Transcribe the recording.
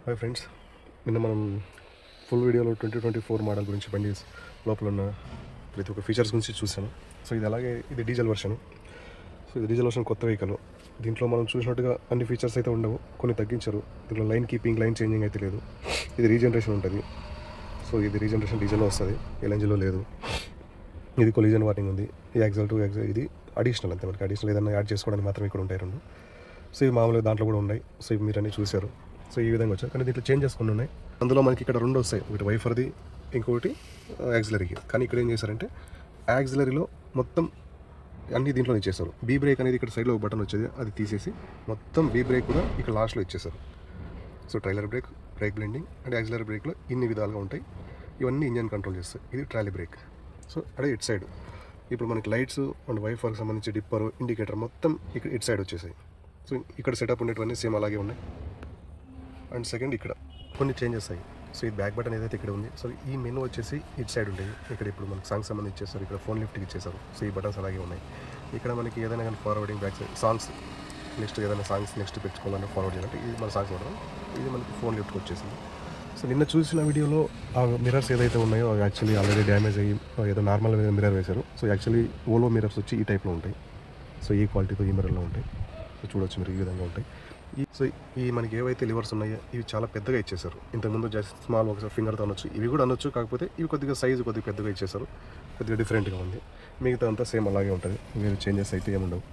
Hi friends, నిన్న మనం full వీడియోలో 2024 మోడల్ గురించి బండి లోపల ఉన్న ప్రతి ఒక్క ఫీచర్స్ గురించి చూసాను. సో ఇది అలాగే ఇది డీజిల్ వర్షన్. సో ఇది డీజిల్ వర్షన్ కొత్త వెహికల్. దీంట్లో మనం చూసినట్టుగా అన్ని ఫీచర్స్ అయితే ఉండవు, కొన్ని తగ్గించారు. దీంట్లో లైన్ కీపింగ్, లైన్ చేంజింగ్ అయితే లేదు. ఇది రీజనరేషన్ ఉంటుంది. సో ఇది రీజనరేషన్ డీజిల్లో వస్తుంది, ఎల్ఎన్జీలో లేదు. ఇది కొలిజన్ వార్నింగ్ ఉంది. ఈ యాక్సల్ టు యాక్సల్ ఇది అడిషనల్, అంతే. మనకి అడిషనల్ ఏదైనా యాడ్ చేసుకోవడానికి మాత్రం ఇక్కడ ఉంటాయి రెండు. సో ఇవి మామూలుగా దాంట్లో కూడా ఉన్నాయి. సో ఇవి మీరు అన్నీ చూశారు. సో ఈ విధంగా వచ్చాయి, కానీ దీంట్లో చేంజెస్ కొన్ని ఉన్నాయి. అందులో మనకి ఇక్కడ రెండు వస్తాయి, ఒకటి వైఫర్ది, ఇంకొకటి యాక్సిలరీకి. కానీ ఇక్కడ ఏం చేశారంటే యాక్సిలరీలో మొత్తం అన్నీ దీంట్లో ఇచ్చేస్తారు. బీ బ్రేక్ అనేది ఇక్కడ సైడ్లో ఒక బటన్ వచ్చేది, అది తీసేసి మొత్తం బీ బ్రేక్ కూడా ఇక్కడ లాస్ట్లో ఇచ్చేస్తారు. So trailer brake, brake blending and auxiliary బ్రేక్లో ఇన్ని విధాలుగా ఉంటాయి. ఇవన్నీ ఇంజన్ కంట్రోల్ చేస్తాయి. ఇది ట్రాలీ బ్రేక్. సో అదే ఇటు సైడ్ ఇప్పుడు మనకి లైట్స్ అండ్ వైఫర్కి సంబంధించి డిప్పరు, ఇండికేటర్ మొత్తం ఇక్కడ ఇటు సైడ్ వచ్చేసాయి. సో ఇక్కడ సెటప్ ఉండేటివన్నీ సేమ్ అలాగే ఉన్నాయి. అండ్ సెకండ్ ఇక్కడ కొన్ని చేంజెస్ అయ్యాయి. సో ఈ బ్యాక్ బటన్ ఏదైతే ఇక్కడ ఉంది, సో ఈ మెనూ వచ్చేసి ఇటు సైడ్ ఉండేది. ఇక్కడ ఇప్పుడు మనకి సాంగ్స్ సంబంధించి ఇచ్చేస్తారు, ఇక్కడ ఫోన్ లిఫ్ట్కి ఇచ్చేసారు. సో ఈ బటన్స్ అలాగే ఉన్నాయి. ఇక్కడ మనకి ఏదైనా కానీ forwarding, back side songs, next ఏదైనా సాంగ్స్ నెక్స్ట్ పెట్టుకోవాలన్నా ఫార్వర్డ్ చేయాలంటే ఇది మన సాంగ్స్ వాడడం, ఇది మనకి ఫోన్ లిఫ్ట్కి వచ్చేసింది. సో నిన్న చూసిన వీడియోలో ఆ మిరర్స్ ఏదైతే ఉన్నాయో అవి యాక్చువల్లీ ఆల్రెడీ డ్యామేజ్ అయ్యి ఏదో నార్మల్ మిరర్ వేశారు. సో యాక్చువల్లీ ఓలో మిరర్స్ వచ్చి ఈ టైప్లో ఉంటాయి. సో ఈ క్వాలిటీతో ఈ మిరర్లో ఉంటాయి. సో చూడొచ్చు మీరు, ఈ విధంగా ఉంటాయి. సో ఈ మనకి ఏవైతే లివర్స్ ఉన్నాయో ఇవి చాలా పెద్దగా ఇచ్చేసారు. ఇంతకుముందు జస్ట్ స్మాల్ ఒకసారి ఫింగర్తో అనొచ్చు, ఇవి కూడా అనొచ్చు. కాకపోతే ఇవి కొద్దిగా సైజు కొద్దిగా పెద్దగా ఇచ్చేసారు, కొద్దిగా డిఫరెంట్గా ఉంది. మిగతా అంతా సేమ్ అలాగే ఉంటుంది, వేరే చేంజెస్ అయితే ఏముండవు.